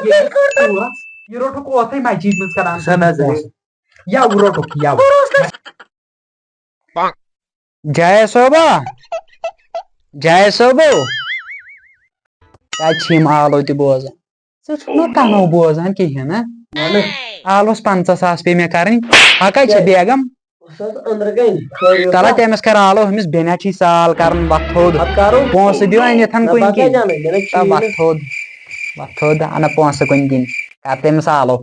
یہ روٹک اوتھے مسجد مز کران یا روٹک یا جائے صوبہ جائے صوبو کم آلو تہ بوزان ژٕ کنو بوزان کہین نا آلوس 50,000 پے مے کرٕنۍ ہکا بیگم تلا تٔمِس کر آلو ہُمِس بیٚنہِ چھی سال کرُن وتھ تھوٚد پونٛسہٕ دِو أنِتھ کُنہِ کِنۍ وتھ تھوٚد انہٕ پونٛسہٕ کُنہِ کِنۍ کر تٔمِس آلو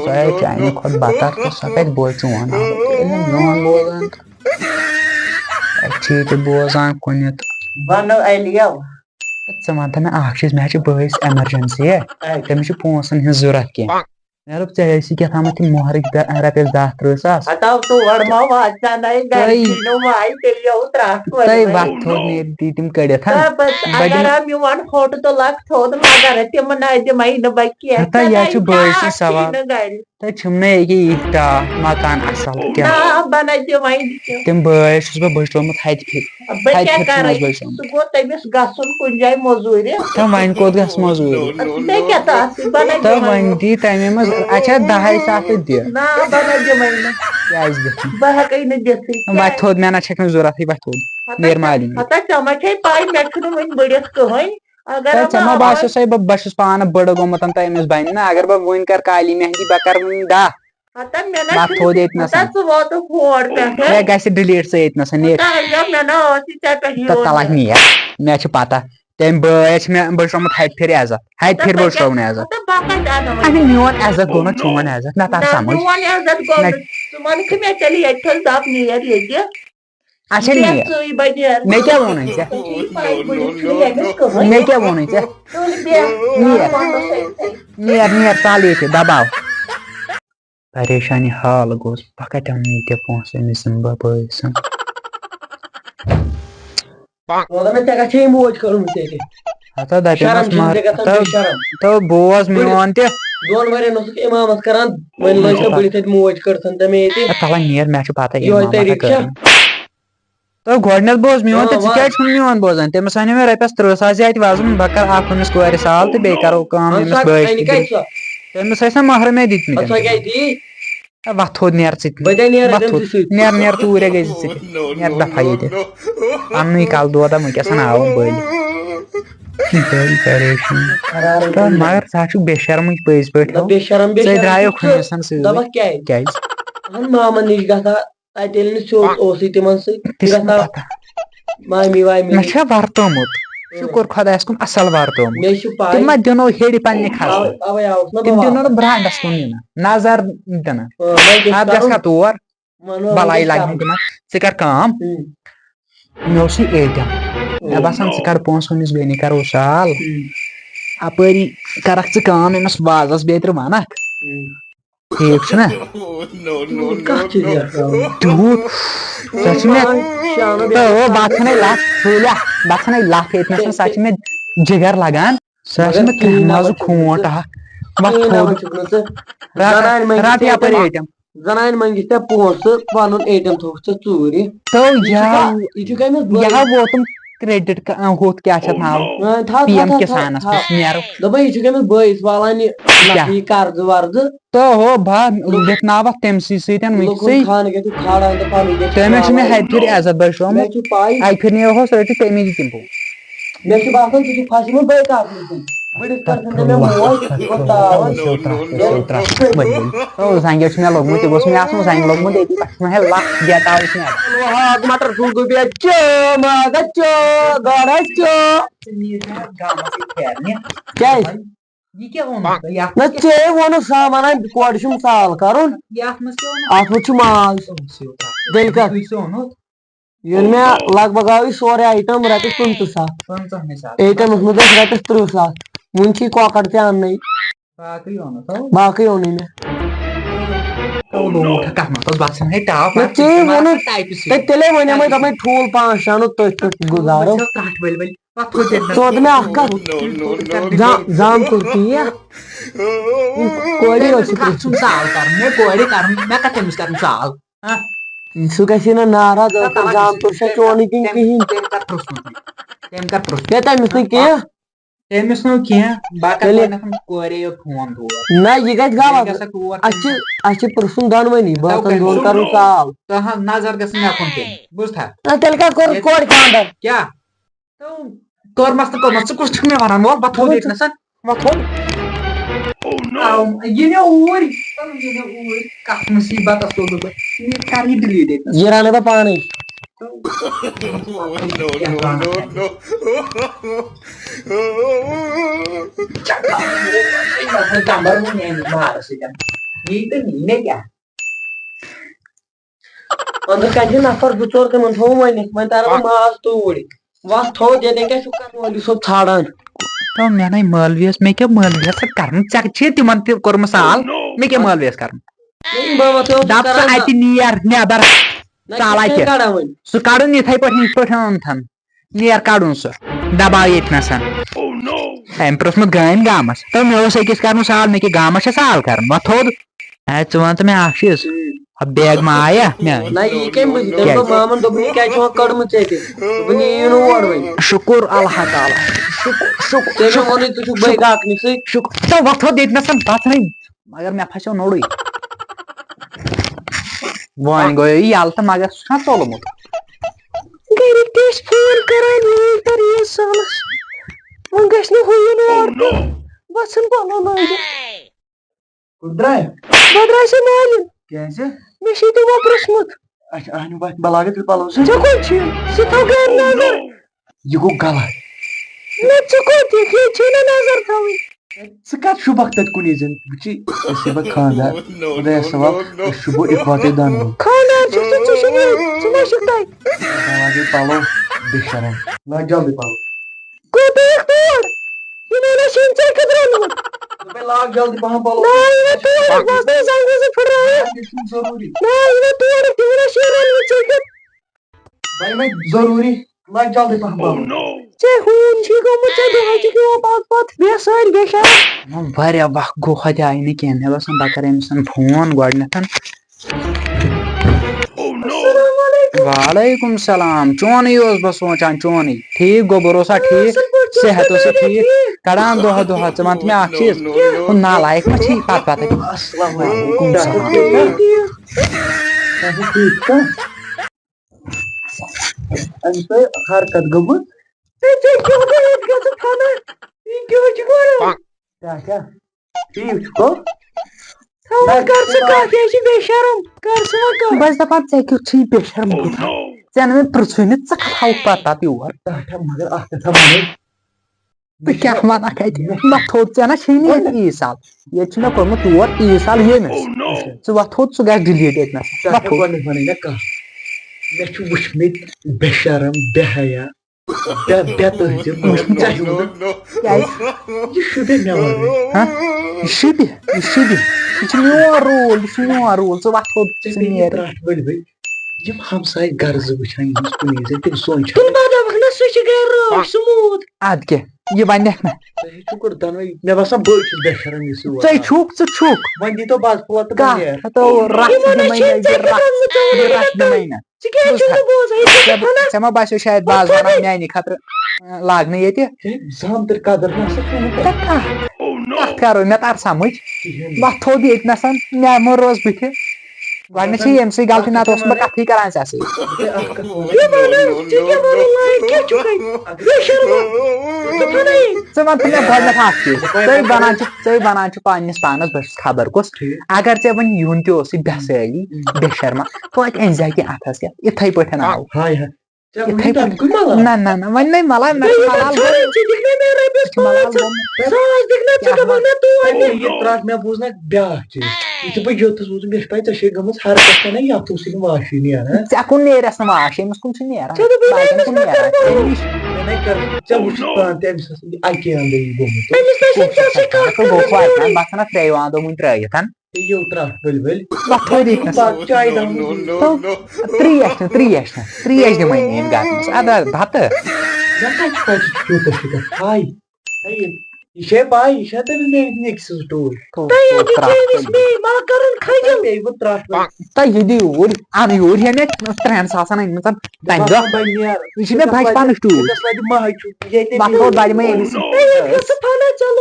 سۄ چانہِ کھۄتہٕ بدتر تہٕ سۄ کتہِ بوزِ چون میون بوزان چھی تہِ بوزان کُنہِ تہٕ ژٕ ونتہٕ مےٚ اکھ چیٖز مےٚ چھِ بٲیِس ایمرجنسی تٔمِس چھِ پونٛسن ہٕنٛز ضوٚرتھ کینٛہہ مےٚ دوٚپ ژےٚ ٲسی کیٛاہ تھامتھ تِم مۄہرٕکۍ رۄپیس 10-30 ساس تۄہہِ وتھ تھوٚد نیرِ دی تِم کٔڑِتھ یہِ چھُ بٲے سٕنٛز سوال تۄہہِ چھُم نہٕ ییٚکیٛاہ یِتھ ٹاٹھ مکان اصل کینٛہہ تِم بٲے چھُس بہٕ بٔچھرومُت ہتہِ پھِرِ تہٕ وۄنۍ کوٚت گژھِ موٚزوٗرِ تہٕ وۄنۍ دی تمے منٛز اچھا 10 ساس تہِ دِ کیٛازِ دِتھ وتہِ تھوٚد مےٚ نہ چھکھ نہٕ ضوٚرتھٕے وتہِ تھوٚد نیٖر مالِنۍ ژےٚ ما باسیو سۄے بہٕ چھُس پانہٕ بٕڑٕ گوٚمُت تہٕ أمِس بنہِ نا اگر بہٕ وُنۍ کرٕ کالی مہندی بہٕ کرٕ وُنۍ دہ وتھ تھوٚد ییٚتنس مےٚ گژھِ ڈِلیٖٹ ژٕ ییٚتنس تہٕ تلکھ نیر مےٚ چھِ پتہ تٔمۍ بٲیس چھِ مےٚ بٔچھرومُت ہتہِ پھِرِ عزت ہتہِ پھِرِ بٔچھرووُن عزت اچھا میون عزت گوٚو نہ چون عزت مےٚ تر سمجھ اچھا نیر مےٚ کیٛاہ ووٚنُے ژےٚ مےٚ کیٛاہ ووٚنُے ژےٚ نیر نیر ژل ییٚتہِ دباو پریشانی حال گوٚژھ بہٕ کتہِ انہٕ ییٖتیٛاہ پونٛسہٕ أمِس دِمہٕ بہٕ بٲیِس ہتا دپیمس تہٕ بوز میون تہِ تلا نیر مےٚ چھِ پتہ تہٕ گۄڈٕنیتھ بوز میون تہِ ژٕ کیٛازِ چھُکھ میون بوزان تٔمِس ونیو مےٚ رۄپیس 30 ساس اتہِ وزُن بہٕ کرٕ اکھ ہُمِس کورِ سال تہٕ بیٚیہِ کرو کٲم أمِس بٲیِس تٔمِس ٲسۍ نا مہرٕ مےٚ دِتمٕتۍ وتھ تھوٚد نیر ژٕ تہِ نیر نیر ژوٗرے گٔے ژٕ تہِ نیر دفا ییٚتہِ پننُے کلہٕ دودا ونکیٚسن آوُم بٔلۍ پریشان مگر ژٕ حظ چھُکھ بے شرمٕے پٔزۍ پٲٹھۍ ژےٚ درٛایوکھ ہُمِس سۭتۍ کیٛازِ مامن نِش گژھان تتہِ ییٚلہِ نہٕ سیوٚد اوسُے تِمن سۭتۍ مامی وامی مےٚ چھا ورتومُت شُکر خۄدایس کُن اصل ورتومُت تِم ما دِنو ہیرِ پننہِ خستہٕ تِم دِنو نہٕ برانڈس کُن نِنہٕ نظر دِنہٕ اتھ گژھ کھا تور بلاے لگہِ تِمن ژٕ کر کٲم مےٚ اوسُے اے ٹی ایم مےٚ باسان ژٕ کر پونٛسہٕ ہُمِس بیٚنہِ کرو سال اپٲری کرکھ ژٕ کٲم أمِس وازس بیترِ ونکھ ٹھیٖک چھُنا تیوٗت سۄ چھِ مےٚ بتہٕ ژھٕنے لتھ ٹھوٗلیا بتہٕ ژھٕنے لتھ ییٚتنس سۄ چھِ مےٚ جگر لگان سۄ چھِ مےٚ کرٛہنہِ منٛزٕ کھوٗنٛٹ اکھ وتھ تھوٚد رٹ یپٲرۍ اے ٹی ایم زنانہِ منٛگِتھ ژےٚ پونٛسہٕ پنُن اے ٹی ایم تھوٚوُتھ ژےٚ ژوٗرِ یہِ ہا ووتُم کریڈٹ ہُتھ کیٛاہ چھِ اتھ ناو پی ایم کسانس پٮ۪ٹھ نیرو دوٚپمَے یہِ چھُکھ أمِس بٲیِس والان یہِ قرضہٕ ورضہٕ تہٕ ہو بہٕ لِکھناوتھ تٔمسٕے سۭتۍ تٔمۍ چھُ مےٚ ہتہِ پھِرِ عزت بٔچھرومُت اکہِ پھِرِ نیرہوس رٔٹِتھ تمی دِتِم مےٚ چھُ باسان ژٕ چھُکھ پھسیومُت بیٚیہِ کتھ زنگہِ چھُ مےٚ لوٚگمُت یہِ گوٚژھ مےٚ آسُن زنگہِ لوٚگمُت ییٚتی پتہٕ چھُ مےٚ لَتھ گیٹاوٕچ مٹر پھول گوبی ژےٚ ووٚنُکھ سامان کورِ چھُم سال کرُن اتھ منٛز چھُ ماز تیٚلہِ کتھ ییٚلہِ مےٚ لگ بگ آو یہِ سورُے آیٹم رۄپیس 25 ساس اے ٹی ایمس منٛز ٲسۍ رۄپیس 30 ساس وُنہِ چھی کۄکر تہِ اننٕے باقٕے اوٚنُے مےٚ تیٚلے وَنیمَے دوٚپمَے ٹھوٗل 5 انو تٔتھۍ پٮ۪ٹھ گُزارو ژٕ وَن مےٚ اکھ کتھ زام کوٚر تی کورِ سُہ گژھی نہٕ ناراض زام کوٚر چھا چونُے کِنہٕ کِہینۍ ہے تٔمِس نہٕ کینٛہہ تٔمِس نہٕ کینٛہہ بہٕ کرٕ گۄڈٕنٮ۪تھ کورے یوت فون تور نہ یہِ گژھِ غلط اَسہِ چھِ پرٕژھُن دۄنوٕنی بٲژن دۄن کرُن کال تہنٛز نظر گژھِ مےٚ کُن پیٚنۍ بوٗزتھا تیٚلہِ کتھ کوٚر کورِ خانٛدر کیٛاہ کوٚرمس تہٕ کوٚرمس ژٕ کُس چھُکھ مےٚ ونان وۄل بہٕ تھوٚد ییٚتنس وۄل تھوٚد یہِ مےٚ اوٗرۍ کتھ مُصیبتس لوٚگُس بہٕ یہِ کر یہِ ڈِلیٖٹ ییٚتنس یہِ رنہٕ بہٕ پانے أنٛدرٕ کَنہِ چھِ نفر زٕ ژور تِمن تھوٚو ؤنِتھ وۄنۍ تارو بہٕ ماز توٗرۍ وَتھ تھوٚد ییٚتٮ۪ن کیٛاہ چھُ کران مولوی صٲب ژھانڈان مےٚ نَے مٲلوِیس مےٚ کیٛاہ مٲلوِیس کرُن ژےٚ چھِ تِمن تہِ کوٚرمُت سال مےٚ کیٛاہ مٲلوِیس کرُن دپ ژٕ اَتہِ نیر نٮ۪بر ژالکہِ سُہ کڑُن یِتھٕے پٲٹھۍ یِتھ پٲٹھۍ اوٚنتھن نیر کڑُن سُہ دباو ییٚتنس أمۍ پرٛژھمُت گامہِ گامس تہٕ مےٚ اوس أکِس کرُن سال مےٚ کیٛاہ گامس چھا سال کرُن وۄنۍ تھوٚد ہے ژٕ وَن تہٕ مےٚ اکھ چیٖز بیگ ما آیا شُکُر اللہ تعالیٰ وۄتھ تھوٚد ییٚتنس پتہٕ مگر مےٚ پھسیو نوٚڑُے وۄنۍ گوٚو یلہٕ تہٕ مگر سُہ چھُنا ژوٚلمُت گرِکۍ تہِ ٲسۍ فون کران یوٗرۍ کر ییٖز سالس وۄنۍ گژھِ نہٕ ہُیُن بہٕ ژھٕن پلو لٲگِتھ بہٕ درٛایسے مالِن مےٚ چھُے تِمو پرٛژھمُت ژےٚ کوٚت چھُ ژٕ تھاو گرِ نظر یہِ گوٚو غلط نہ ژٕ کوٚت یِکھ ییٚتہِ چھے نہٕ نظر تھاوٕنۍ ژٕ کتھ شوٗبکھ تتہِ کُنی زٔنۍ وٕچھِ أسۍ چھِ پتہٕ خانٛدار خۄدایس سوال أسۍ شوٗبو اِکوٹے دۄنوے خانٛدار چھُکھ ژٕ چھُکھ ییٚتہِ ژٕ ما چھُکھ تتہِ پلو بے شرم لاگ جلدی پلو کوٚت یِکھ تور یہِ نَے چھُنہٕ ژےٚ کتھ روٚنمُت لاگ جلدی پہم پلو ضروٗری ضروٗری لاگ جلدی پہم پلو واریاہ وقت گوٚو ہۄتہِ آیہِ نہٕ کینٛہہ مےٚ باسان بہٕ کرٕ أمِس فون گۄڈٕنٮ۪تھ وعلیکُم السلام چونٕے اوسُس بہٕ سونٛچان چونٕے ٹھیٖک گوٚو بروسا ٹھیٖک صحت اوسا ٹھیٖک کڑان دۄہا دۄہا ژٕ وَن تہٕ مےٚ اکھ چیٖز ہُہ نالایق ما چھِ پتہٕ وعلیکُم السلام حرکت گٔمٕژ بہٕ چھس دپان ژےٚ کیُتھ چھُے بے شرم ژےٚ نہٕ مےٚ پرٛژھُے نہٕ ژٕ کتھ ہاوُکھ پتہٕ یور مگر اکھ کتھا ونے بہٕ کیٛاہ ونکھ اَتہِ مےٚ تھوٚد ژےٚ نہ چھے نہٕ ییٚتہِ عیٖذ سال ییٚتہِ چھُ مےٚ کوٚرمُت یور عیٖذ سال ییٚمِس ژٕ وۄتھ تھوٚد ژٕ گژھ ڈِلیٖٹ ییٚتنس گۄڈنیٚتھ ونے مےٚ کتھ مےٚ چھُ وٕچھمٕتۍ بے شرم بے حیا بے تہذیٖب یہِ شوٗبے مےٚ ورٲے یہِ شوٗبہِ یہِ چھُ میون روٗل یہِ چھُ میون روٗل ژٕ وۄتھ تھوٚد ژٕ نیر ترٛٹھ ؤلۍ ؤلۍ یِم ہمساے غرضہٕ وٕچھان یِہٕنٛز کُنی زٔنۍ تِم سونٛچان ادٕ کیٛاہ یہِ ونکھ مےٚ شُکُر دۄنوے مےٚ باسان بہٕ چھُس بے شرم یُس یور ژٕ چھُکھ وۄنۍ دیٖتو بس پور تہٕ ژےٚ ما باسیو شاید باز ونان میانہِ خٲطرٕ لاگنہٕ ییٚتہِ زامتٕر قدر کتھ کرو مےٚ تر سمٕجھ وۄتھ تھوٚد ییٚتنس مےٚ مہ روز بٕتھِ گۄڈنیٚتھ چھِ ییٚمہِ سۭتۍ غلطی نتہٕ اوس بہٕ کتھٕے کران ژےٚ سۭتۍ ژٕ وَن تہٕ مےٚ گۄڈنیٚتھ اکھ چیٖز ژٕ ونان چھُ پننِس پانس بہٕ چھُس خبر کُس اگر ژےٚ وۄنۍ یُن تہِ اوسُے بے سٲلی بے شرما توتہِ أنۍ زِ کینٛہہ اتھس کیٚتھ یِتھٕے پٲٹھۍ آو نہ نہ نہ وۄنۍ نَے ملال مےٚ بوٗز نا بیاکھ چیٖز یُتھُے بہٕ یوٚتَس ووتُس مےٚ چھِ پاے ژےٚ چھے گٔمٕژ حرکت کَران یتھ اوسُے نہٕ واشٕے نیران ژےٚ کُن نیرٮ۪س نہٕ واش أمِس کُن چھُ نیران ژےٚ وٕچھُتھ پانہٕ تہِ أمِس اَکے انٛدٕ یہِ گوٚمُت بہٕ ژھٕنکھ ترٛیٚیو اَنٛدو وٕنۍ ترٲیِتھ یِو ترٛٹھ ؤلۍ ؤلۍ چاے ترٛیش دِمے میٲنۍ گرٕ منٛز اَدٕ بتہٕ تیوٗتاہ شِکر ہاے یہ پائی یہ تمہیں ٹور بہت تراش تہ یہ دی اور اَدٕ یور ہے مےٚ 3 ساسن أنمٕژ تَمہِ دۄہ یہِ چھِ مےٚ بچپنٕچ ٹوٗر مہٕ بہٕ کوٚر بڑِ مےٚ أمِس فنا چل